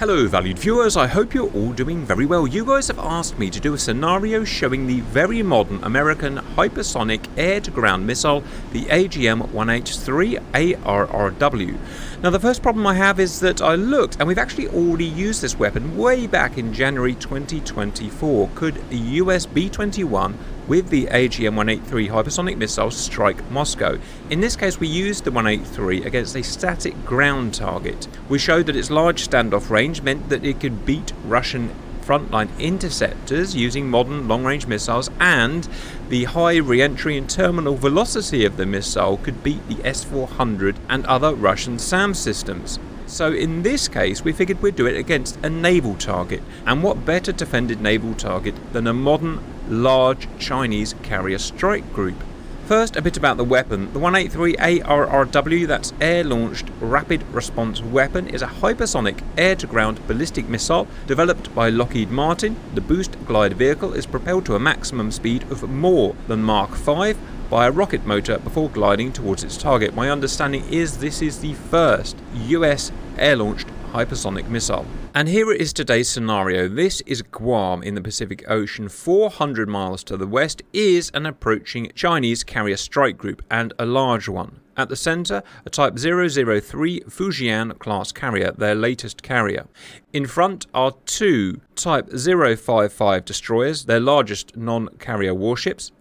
Hello valued viewers, I hope you're all doing very well. You guys have asked me to do a scenario showing the very modern American hypersonic air-to-ground missile, the AGM-183 ARRW. Now the first problem I have is that I looked and we've actually already used this weapon way back in January 2024. Could a US B-21 with the AGM-183 hypersonic missile strike Moscow? In this case we used the 183 against a static ground target. We showed that its large standoff range meant that it could beat Russian frontline interceptors using modern long-range missiles, and the high re-entry and terminal velocity of the missile could beat the S-400 and other Russian SAM systems. So in this case we figured we'd do it against a naval target, and what better defended naval target than a modern large Chinese carrier strike group. First, a bit about the weapon. The 183 ARRW, that's Air-Launched Rapid Response Weapon, is a hypersonic air-to-ground ballistic missile developed by Lockheed Martin. The boost glide vehicle is propelled to a maximum speed of more than Mach 5 by a rocket motor before gliding towards its target. My understanding is this is the first US air-launched hypersonic missile. And here it is today's scenario. This is Guam in the Pacific Ocean. 400 miles to the west is an approaching Chinese carrier strike group, and a large one. At the centre, a Type 003 Fujian class carrier, their latest carrier. In front are two Type 055 destroyers, their largest non-carrier warships,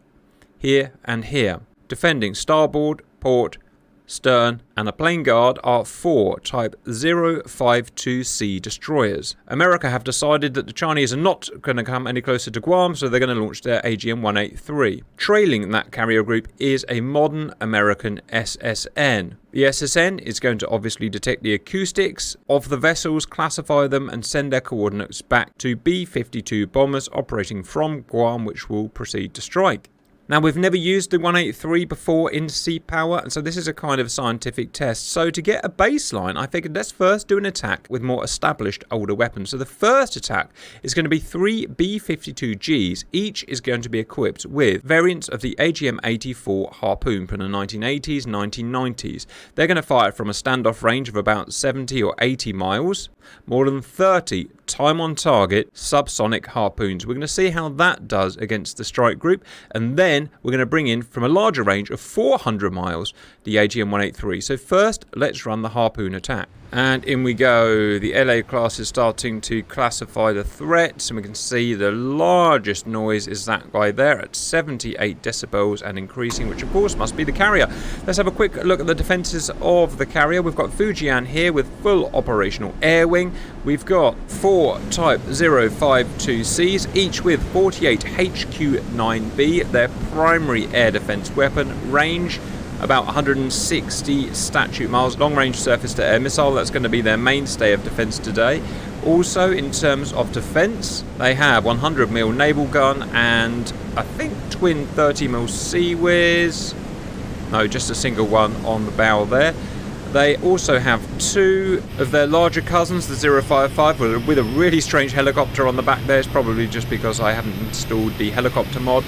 here and here. Defending starboard, port, stern and a plane guard are four Type 052C destroyers. America have decided that the Chinese are not going to come any closer to Guam, so they're going to launch their AGM-183. Trailing that carrier group is a modern American SSN. The SSN is going to obviously detect the acoustics of the vessels, classify them and send their coordinates back to B-52 bombers operating from Guam, which will proceed to strike. Now, we've never used the 183 before in sea power, and so this is a kind of scientific test. So to get a baseline, I figured let's first do an attack with more established older weapons. So the first attack is going to be 3 B-52Gs. Each is going to be equipped with variants of the AGM-84 Harpoon from the 1980s, 1990s. They're going to fire from a standoff range of about 70 or 80 miles. More than 30 time on target subsonic harpoons. We're going to see how that does against the strike group, and then we're going to bring in from a larger range of 400 miles the AGM-183. So first let's run the harpoon attack. And in we go. The LA class is starting to classify the threats, and we can see the largest noise is that guy there at 78 decibels and increasing, which of course must be the carrier. Let's have a quick look at the defenses of the carrier. We've got Fujian here with full operational air wing. We've got 4 Type 052Cs, each with 48 HQ-9B, their primary air defense weapon. Range about 160 statute miles. Long-range surface-to-air missile, that's going to be their mainstay of defense today. Also, in terms of defense, they have 100mm naval gun and I think twin 30mm Sea-Whiz. No, just a single one on the bow there. They also have 2 of their larger cousins, the 055, with a really strange helicopter on the back there. It's probably just because I haven't installed the helicopter mod.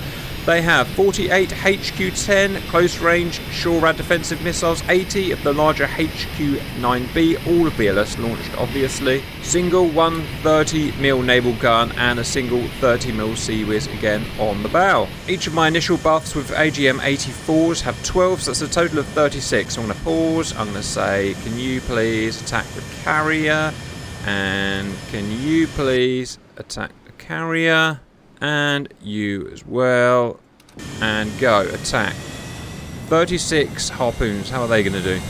They have 48 HQ-10 close-range SHORAD defensive missiles, 80 of the larger HQ-9B, all BLS launched obviously. Single 130mm naval gun and a single 30mm Sea-Whiz again on the bow. Each of my initial buffs with AGM-84s have 12, so that's a total of 36. I'm going to pause, I'm going to say, can you please attack the carrier? And can you please attack the carrier? And you as well, and go attack. 36 harpoons, how are they going to do?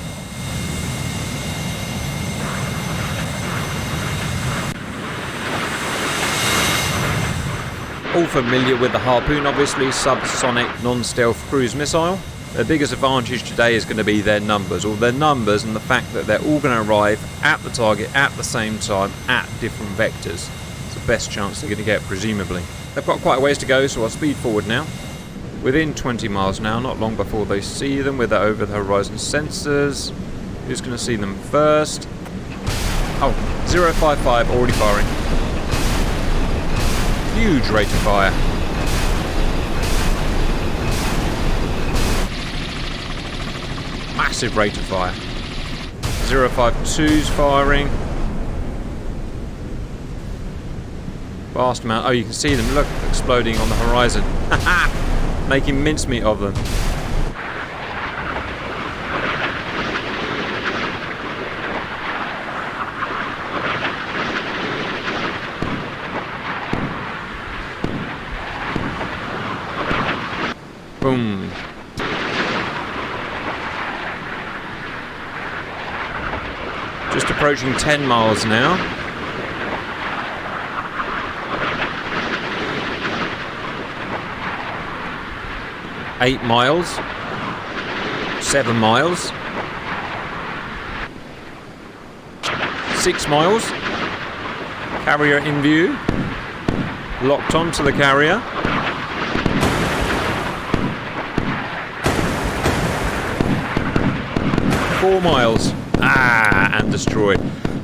All familiar with the Harpoon, obviously, subsonic non-stealth cruise missile. Their biggest advantage today is going to be their numbers, and the fact that they're all going to arrive at the target at the same time at different vectors. It's the best chance they're going to get, presumably. They've got quite a ways to go, so I'll speed forward now. Within 20 miles now, not long before they see them with their over-the-horizon sensors. Who's going to see them first? Oh, 055 already firing. Huge rate of fire. Massive rate of fire. 052's firing. Vast amount. Oh, you can see them, look, exploding on the horizon. Making mincemeat of them. Boom. Just approaching 10 miles now. Eight miles. 7 miles. 6 miles. Carrier in view. Locked onto the carrier. 4 miles. And destroyed.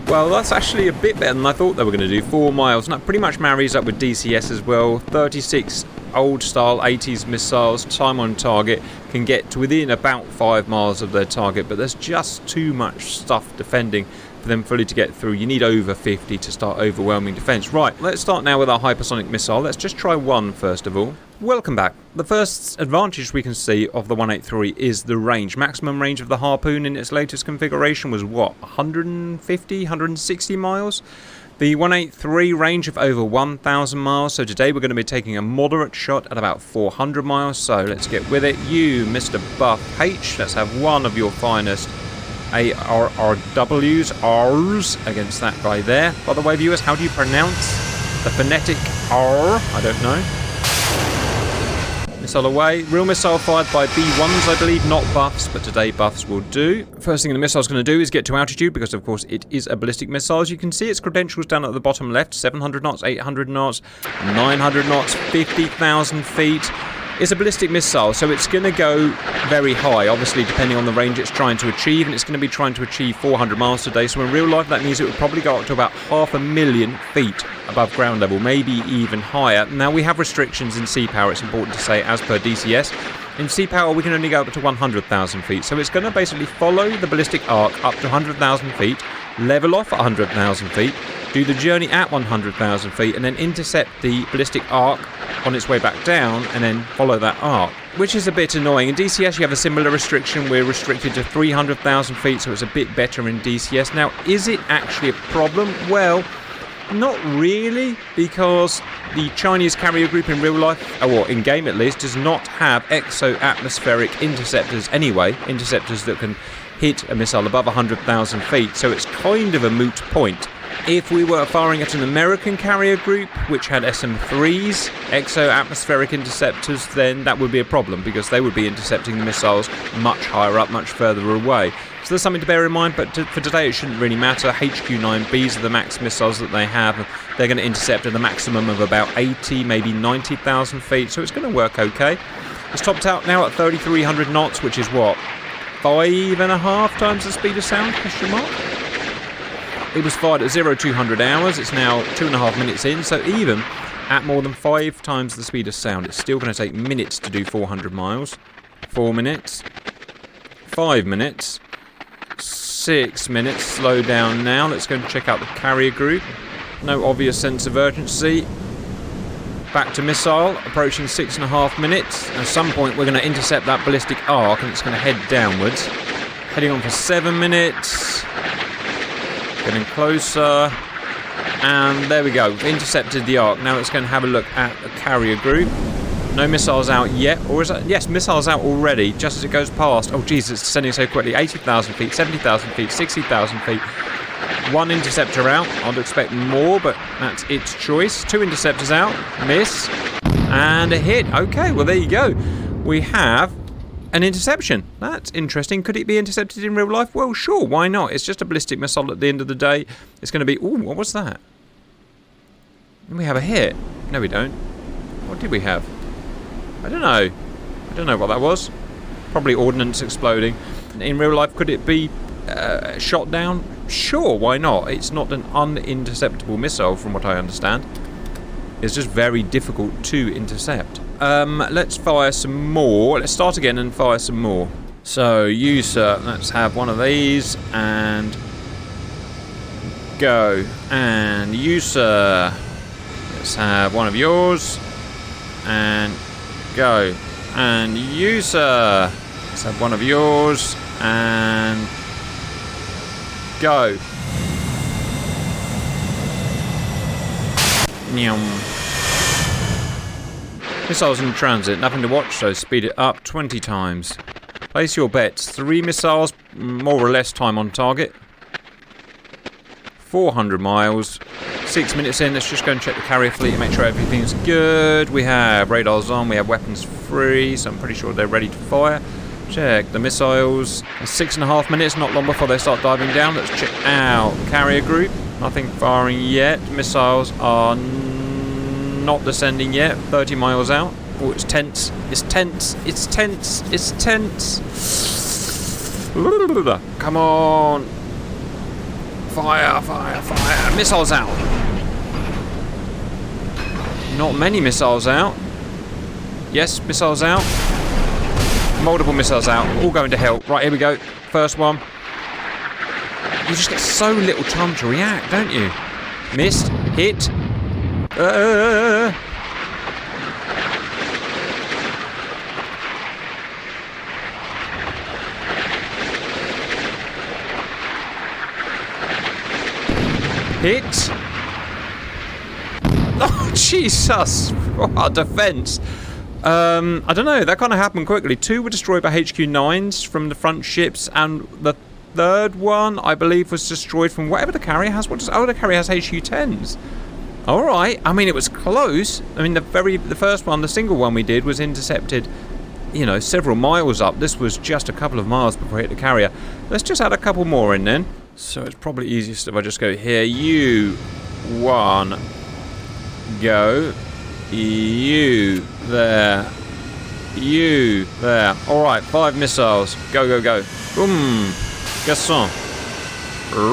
Well, that's actually a bit better than I thought they were going to do. 4 miles. And that pretty much marries up with DCS as well. 36 old style 80s missiles, time on target, can get to within about 5 miles of their target, but there's just too much stuff defending for them fully to get through. You need over 50 to start overwhelming defense. Right, let's start now with our hypersonic missile. Let's just try one first of all. Welcome back. The first advantage we can see of the 183 is the range. Maximum range of the Harpoon in its latest configuration was what, 150, 160 miles? The 183 range of over 1,000 miles, so today we're going to be taking a moderate shot at about 400 miles, so let's get with it. You, Mr. Buff H, let's have one of your finest ARRWs, R's, against that guy there. By the way, viewers, how do you pronounce the phonetic R? I don't know. Missile away. Real missile fired by B1s, I believe, not buffs, but today buffs will do. First thing the missile's going to do is get to altitude, because of course it is a ballistic missile. As you can see, its credentials down at the bottom left: 700 knots, 800 knots, 900 knots, 50,000 feet. It's a ballistic missile, so it's going to go very high, obviously, depending on the range it's trying to achieve, and it's going to be trying to achieve 400 miles today. So in real life, that means it would probably go up to about 500,000 feet above ground level, maybe even higher. Now, we have restrictions in sea power, it's important to say, as per DCS. In sea power, we can only go up to 100,000 feet, so it's going to basically follow the ballistic arc up to 100,000 feet, level off at 100,000 feet, do the journey at 100,000 feet, and then intercept the ballistic arc on its way back down, and then follow that arc, which is a bit annoying. In DCS, you have a similar restriction. We're restricted to 300,000 feet, so it's a bit better in DCS. Now, is it actually a problem? Well, not really, because the Chinese carrier group in real life, or in game at least, does not have exo-atmospheric interceptors anyway, interceptors that can hit a missile above 100,000 feet, so it's kind of a moot point. If we were firing at an American carrier group, which had SM-3s, exo-atmospheric interceptors, then that would be a problem, because they would be intercepting the missiles much higher up, much further away. So there's something to bear in mind, but for today it shouldn't really matter. HQ-9Bs are the max missiles that they have. They're going to intercept at a maximum of about 80, maybe 90,000 feet, so it's going to work okay. It's topped out now at 3,300 knots, which is what, 5.5 times the speed of sound, question mark? It was fired at 0200 hours, it's now 2.5 minutes in, so even at more than 5 times the speed of sound, it's still going to take minutes to do 400 miles. 4 minutes. 5 minutes. 6 minutes. Slow down now. Let's go and check out the carrier group. No obvious sense of urgency. Back to missile, approaching 6.5 minutes. At some point we're going to intercept that ballistic arc and it's going to head downwards. Heading on for 7 minutes. Getting closer, and there we go. We've intercepted the arc. Now it's going to have a look at the carrier group. No missiles out yet, or is that? Yes, missiles out already, just as it goes past. Oh Jesus, it's descending so quickly. 80,000 feet, 70,000 feet, 60,000 feet. One interceptor out. I'd expect more, but that's its choice. 2 interceptors out. Miss. And a hit. Okay, well there you go. We have an interception. That's interesting. Could it be intercepted in real life? Well, sure, why not? It's just a ballistic missile at the end of the day. It's going to be... Ooh, what was that? We have a hit. No, we don't. What did we have? I don't know. I don't know what that was. Probably ordnance exploding. In real life, could it be shot down? Sure, why not? It's not an uninterceptable missile, from what I understand. It's just very difficult to intercept. Let's fire some more. Let's start again and fire some more. So, you, sir, let's have one of these, and go. And you, sir. Let's have one of yours. And go. And you, sir. Let's have one of yours. And go. Missiles in transit, nothing to watch, so speed it up 20 times. Place your bets. 3 missiles, more or less time on target. 400 miles. 6 minutes in, let's just go and check the carrier fleet and make sure everything's good. We have radars on, we have weapons free, so I'm pretty sure they're ready to fire. Check the missiles. 6.5 minutes, not long before they start diving down. Let's check out carrier group. Nothing firing yet. Missiles are not descending yet. 30 miles out. Oh, it's tense. It's tense. It's tense. It's tense. Come on. Fire, fire, fire. Missiles out. Not many missiles out. Yes, missiles out. Multiple missiles out. All going to hell. Right, here we go. First one. You just get so little time to react, don't you? Missed. Hit. Hit. Oh, Jesus. What a defense. I don't know. That kind of happened quickly. 2 were destroyed by HQ-9s from the front ships, and the third one, I believe, was destroyed from whatever the carrier has. What does... Oh, the carrier has HQ-10s. All right. I mean, it was close. I mean, the first one, the single one we did, was intercepted, you know, several miles up. This was just a couple of miles before it hit the carrier. Let's just add a couple more in then. So it's probably easiest if I just go here. You, 1, go. You, there. You, there. All right, 5 missiles. Go, go, go. Boom. Gasson.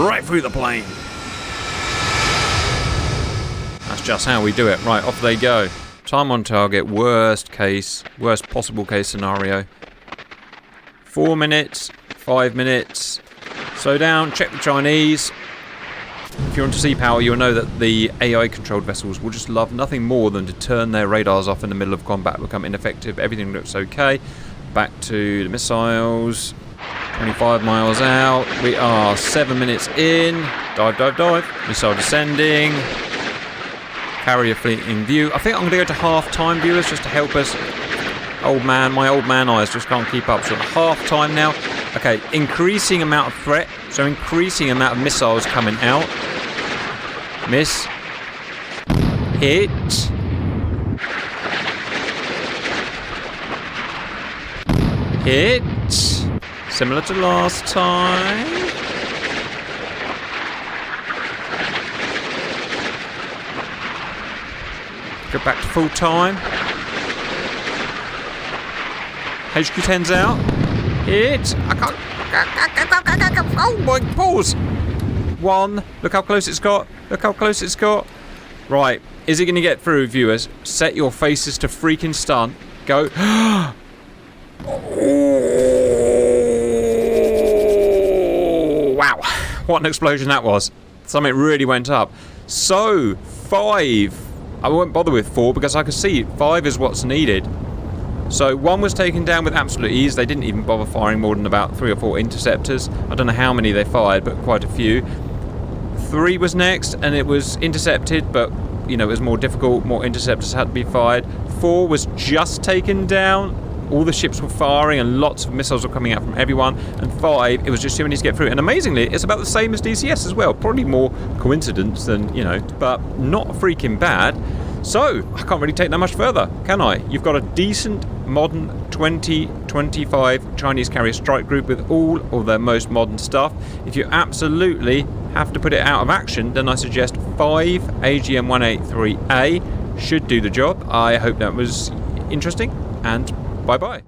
Right through the plane. That's just how we do it. Right, off they go. Time on target, worst possible case scenario. 4 minutes, 5 minutes. Slow down, check the Chinese. If you're onto sea power, you'll know that the AI-controlled vessels will just love nothing more than to turn their radars off in the middle of combat, become ineffective. Everything looks okay. Back to the missiles. 25 miles out. We are 7 minutes in. Dive, dive, dive. Missile descending. Carrier fleet in view. I think I'm going to go to half-time, viewers, just to help us. My old man eyes just can't keep up. So half-time now. Okay, increasing amount of threat. So increasing amount of missiles coming out. Miss. Hit. Hit. Similar to last time. Go back to full time. HQ-10's out. Hit. I can't. Oh my balls. 1. Look how close it's got. Look how close it's got. Right. Is it going to get through, viewers? Set your faces to freaking stun. Go. Oh, wow. What an explosion that was. Something really went up. So, 5. I won't bother with 4 because I can see 5 is what's needed. So 1 was taken down with absolute ease. They didn't even bother firing more than about 3 or 4 interceptors. I don't know how many they fired, but quite a few. 3 was next, and it was intercepted, but, you know, it was more difficult. More interceptors had to be fired. 4 was just taken down. All the ships were firing, and lots of missiles were coming out from everyone. And 5, it was just too many to get through. And amazingly, it's about the same as DCS as well. Probably more coincidence than, you know, but not freaking bad. So, I can't really take that much further, can I? You've got a decent, modern 2025 Chinese carrier strike group with all of their most modern stuff. If you absolutely have to put it out of action, then I suggest 5 AGM-183A should do the job. I hope that was interesting, and bye-bye.